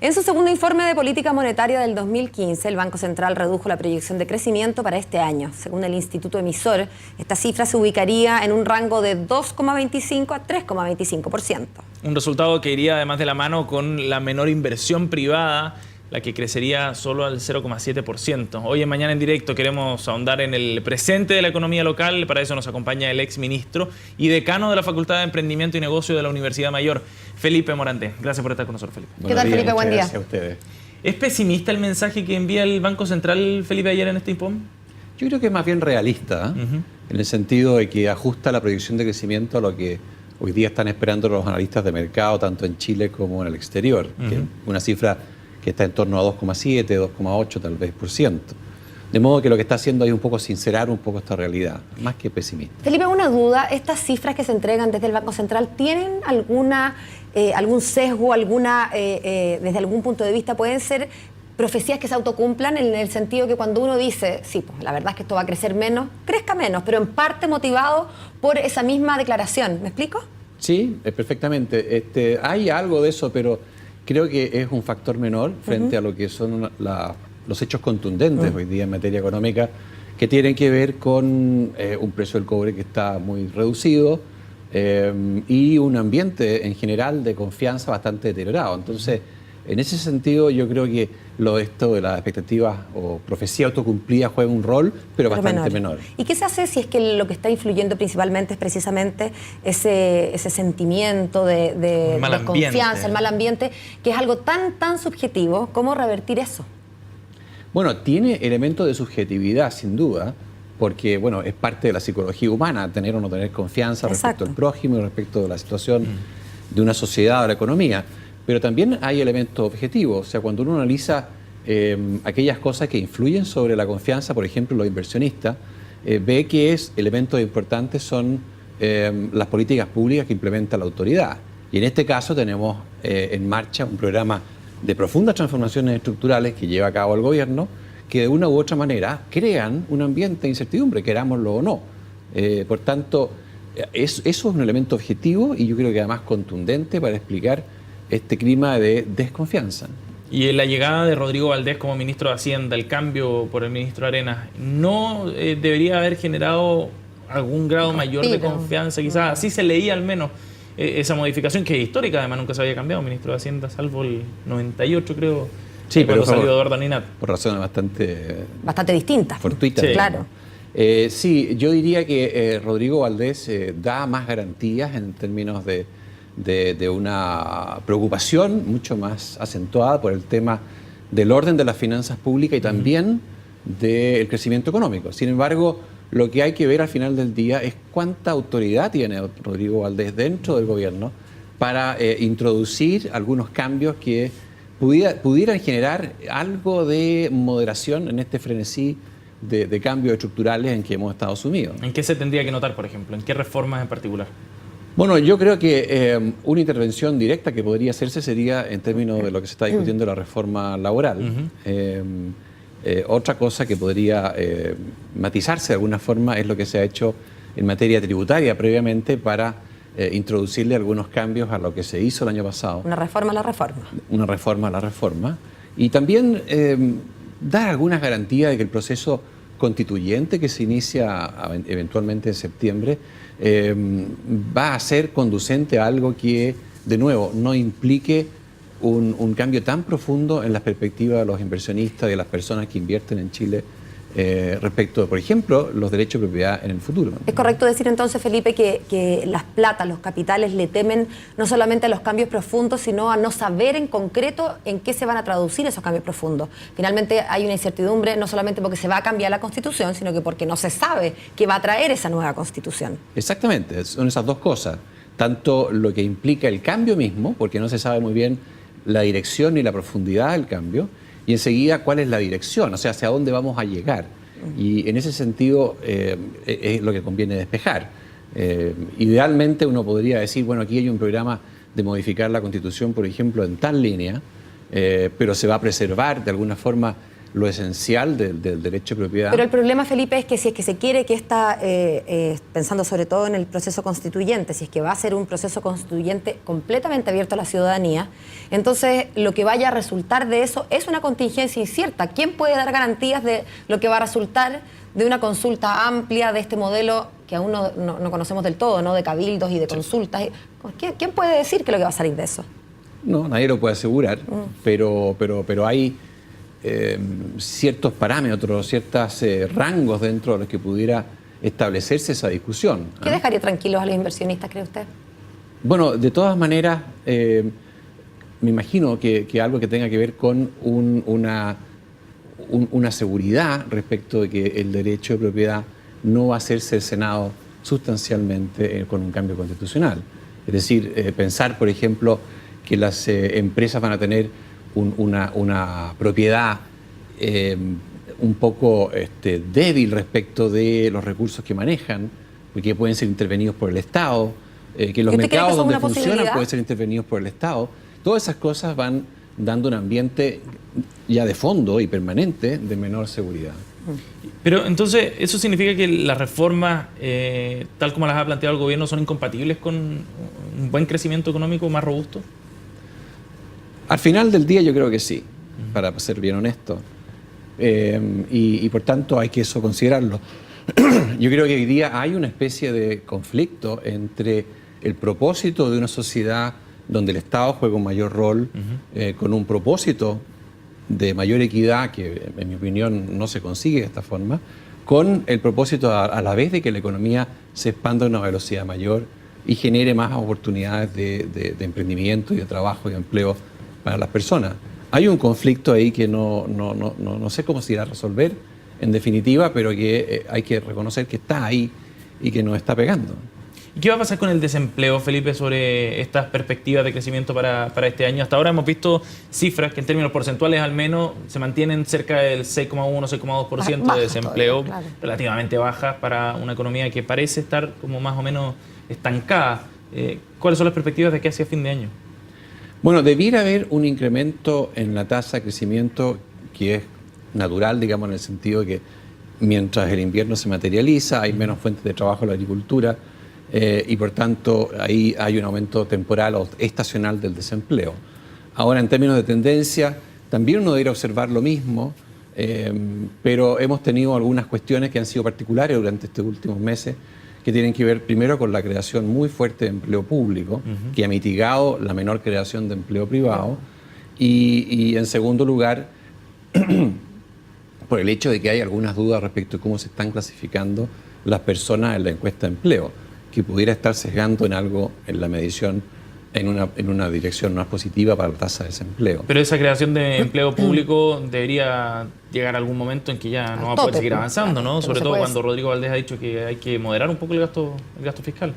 En su segundo informe de política monetaria del 2015, el Banco Central redujo la proyección de crecimiento para este año. Según el instituto emisor, esta cifra se ubicaría en un rango de 2,25 a 3,25%. Un resultado que iría además de la mano con la menor inversión privada, la que crecería solo al 0,7%. Hoy en Mañana en Directo queremos ahondar en el presente de la economía local. Para eso nos acompaña el exministro y decano de la Facultad de Emprendimiento y Negocio de la Universidad Mayor, Felipe Morante. Gracias por estar con nosotros, Felipe. ¿Qué tal, Felipe? Buen día. Gracias a ustedes. ¿Es pesimista el mensaje que envía el Banco Central, Felipe, ayer en este informe? Yo creo que es más bien realista, en el sentido de que ajusta la proyección de crecimiento a lo que hoy día están esperando los analistas de mercado, tanto en Chile como en el exterior, que es una cifra que está en torno a 2,7, 2,8 tal vez por ciento. De modo que lo que está haciendo ahí es un poco sincerar un poco esta realidad, más que pesimista. Felipe, una duda, ¿estas cifras que se entregan desde el Banco Central tienen algún sesgo, desde algún punto de vista, pueden ser profecías que se autocumplan en el sentido que cuando uno dice, sí, pues la verdad es que esto va a crecer menos, crezca menos, pero en parte motivado por esa misma declaración? ¿Me explico? Sí, perfectamente. Hay algo de eso, pero creo que es un factor menor frente a lo que son los hechos contundentes hoy día en materia económica, que tienen que ver con un precio del cobre que está muy reducido y un ambiente en general de confianza bastante deteriorado. Entonces, en ese sentido, yo creo que esto de las expectativas o profecía autocumplida juega un rol, pero bastante menor. ¿Y qué se hace si es que lo que está influyendo principalmente es precisamente ese sentimiento de desconfianza, el mal ambiente, que es algo tan subjetivo? ¿Cómo revertir eso? Bueno, tiene elementos de subjetividad, sin duda, porque bueno, es parte de la psicología humana, tener o no tener confianza respecto al prójimo y respecto de la situación de una sociedad o la economía. Pero también hay elementos objetivos, o sea, cuando uno analiza aquellas cosas que influyen sobre la confianza, por ejemplo, los inversionistas, ve que elementos importantes son las políticas públicas que implementa la autoridad. Y en este caso tenemos en marcha un programa de profundas transformaciones estructurales que lleva a cabo el gobierno, que de una u otra manera crean un ambiente de incertidumbre, querámoslo o no. Por tanto, eso es un elemento objetivo y yo creo que además contundente para explicar este clima de desconfianza. Y en la llegada de Rodrigo Valdés como ministro de Hacienda, el cambio por el ministro Arenas, ¿no debería haber generado algún grado mayor de confianza? Quizás así se leía al menos esa modificación, que es histórica, además nunca se había cambiado ministro de Hacienda, salvo el 98, creo, sí, cuando pero salió Eduardo Aninat. Por razones bastante distintas. Fortuitas. Sí. Claro. Sí, yo diría que Rodrigo Valdés da más garantías en términos de una preocupación mucho más acentuada por el tema del orden de las finanzas públicas y también del crecimiento económico. Sin embargo, lo que hay que ver al final del día es cuánta autoridad tiene Rodrigo Valdés dentro del gobierno para introducir algunos cambios que pudieran generar algo de moderación en este frenesí de cambios estructurales en que hemos estado sumidos. ¿En qué se tendría que notar, por ejemplo? ¿En qué reformas en particular? Bueno, yo creo que una intervención directa que podría hacerse sería en términos de lo que se está discutiendo la reforma laboral. Otra cosa que podría matizarse de alguna forma es lo que se ha hecho en materia tributaria previamente para introducirle algunos cambios a lo que se hizo el año pasado. Una reforma a la reforma. Una reforma a la reforma. Y también dar algunas garantías de que el proceso constituyente que se inicia eventualmente en septiembre va a ser conducente a algo que, de nuevo, no implique un cambio tan profundo en las perspectivas de los inversionistas y de las personas que invierten en Chile respecto, por ejemplo, los derechos de propiedad en el futuro. ¿Es correcto decir entonces, Felipe, que las platas, los capitales le temen no solamente a los cambios profundos, sino a no saber en concreto en qué se van a traducir esos cambios profundos? Finalmente hay una incertidumbre no solamente porque se va a cambiar la Constitución, sino que porque no se sabe qué va a traer esa nueva Constitución. Exactamente, son esas dos cosas. Tanto lo que implica el cambio mismo, porque no se sabe muy bien la dirección ni la profundidad del cambio, y enseguida cuál es la dirección, o sea, hacia dónde vamos a llegar. Y en ese sentido es lo que conviene despejar. Idealmente uno podría decir, bueno, aquí hay un programa de modificar la Constitución, por ejemplo, en tal línea, pero se va a preservar de alguna forma lo esencial del derecho de propiedad. Pero el problema, Felipe, es que si es que se quiere que esta, pensando sobre todo en el proceso constituyente, si es que va a ser un proceso constituyente completamente abierto a la ciudadanía, entonces lo que vaya a resultar de eso es una contingencia incierta. ¿Quién puede dar garantías de lo que va a resultar de una consulta amplia de este modelo que aún no conocemos del todo, ¿no? De cabildos y de consultas? ¿Quién puede decir qué es lo que va a salir de eso? No, nadie lo puede asegurar, pero hay ciertos parámetros, ciertos rangos dentro de los que pudiera establecerse esa discusión. ¿Qué dejaría tranquilos a los inversionistas, cree usted? Bueno, de todas maneras, me imagino que algo que tenga que ver con una seguridad respecto de que el derecho de propiedad no va a ser cercenado sustancialmente con un cambio constitucional. Es decir, pensar, por ejemplo, que las empresas van a tener una propiedad un poco débil respecto de los recursos que manejan, porque pueden ser intervenidos por el Estado, que los mercados donde funcionan pueden ser intervenidos por el Estado. Todas esas cosas van dando un ambiente ya de fondo y permanente de menor seguridad. Pero entonces, ¿eso significa que las reformas, tal como las ha planteado el gobierno, son incompatibles con un buen crecimiento económico más robusto? Al final del día yo creo que sí, para ser bien honesto. Y por tanto hay que eso considerarlo. Yo creo que hoy día hay una especie de conflicto entre el propósito de una sociedad donde el Estado juega un mayor rol, con un propósito de mayor equidad, que en mi opinión no se consigue de esta forma, con el propósito a la vez de que la economía se expanda a una velocidad mayor y genere más oportunidades de emprendimiento y de trabajo y de empleo para las personas. Hay un conflicto ahí que no sé cómo se irá a resolver en definitiva, pero que hay que reconocer que está ahí y que nos está pegando. ¿Y qué va a pasar con el desempleo, Felipe, sobre estas perspectivas de crecimiento para este año? Hasta ahora hemos visto cifras que en términos porcentuales al menos se mantienen cerca del 6,1, 6,2% de desempleo, todavía, claro, relativamente bajas para una economía que parece estar como más o menos estancada. ¿Cuáles son las perspectivas de aquí hacia fin de año? Bueno, debiera haber un incremento en la tasa de crecimiento que es natural, digamos, en el sentido de que mientras el invierno se materializa, hay menos fuentes de trabajo en la agricultura, y por tanto ahí hay un aumento temporal o estacional del desempleo. Ahora, en términos de tendencia, también uno debería observar lo mismo, pero hemos tenido algunas cuestiones que han sido particulares durante estos últimos meses, que tienen que ver primero con la creación muy fuerte de empleo público, que ha mitigado la menor creación de empleo privado, y en segundo lugar, por el hecho de que hay algunas dudas respecto de cómo se están clasificando las personas en la encuesta de empleo, que pudiera estar sesgando en algo en la medición en una dirección más positiva para la tasa de desempleo. Pero esa creación de empleo público debería llegar a algún momento en que ya no va a poder seguir avanzando, ¿no? Sobre todo cuando Rodrigo Valdés ha dicho que hay que moderar un poco el gasto fiscal.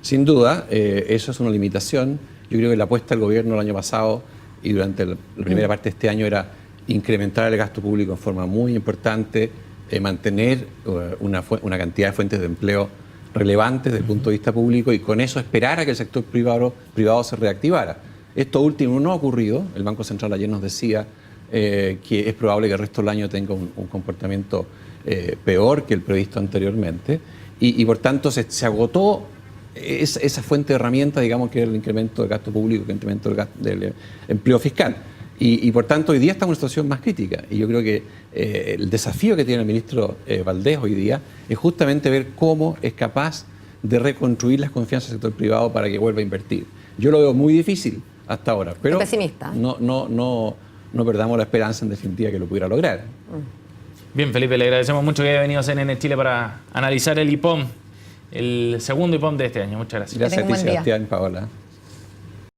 Sin duda, eso es una limitación. Yo creo que la apuesta del gobierno el año pasado y durante la primera parte de este año era incrementar el gasto público en forma muy importante, mantener una cantidad de fuentes de empleo relevantes desde el punto de vista público y con eso esperar a que el sector privado se reactivara. Esto último no ha ocurrido. El Banco Central ayer nos decía que es probable que el resto del año tenga un comportamiento peor que el previsto anteriormente y por tanto se agotó esa fuente de herramientas, digamos, que es el incremento del gasto público, el incremento del empleo fiscal. Y por tanto hoy día estamos en una situación más crítica y yo creo que el desafío que tiene el ministro Valdés hoy día es justamente ver cómo es capaz de reconstruir las confianzas del sector privado para que vuelva a invertir. Yo lo veo muy difícil hasta ahora, pero pesimista. No perdamos la esperanza en definitiva que lo pudiera lograr. Bien, Felipe, le agradecemos mucho que haya venido a CNN Chile para analizar el IPOM, el segundo IPOM de este año. Muchas gracias. Gracias a ti, Sebastián, Paola.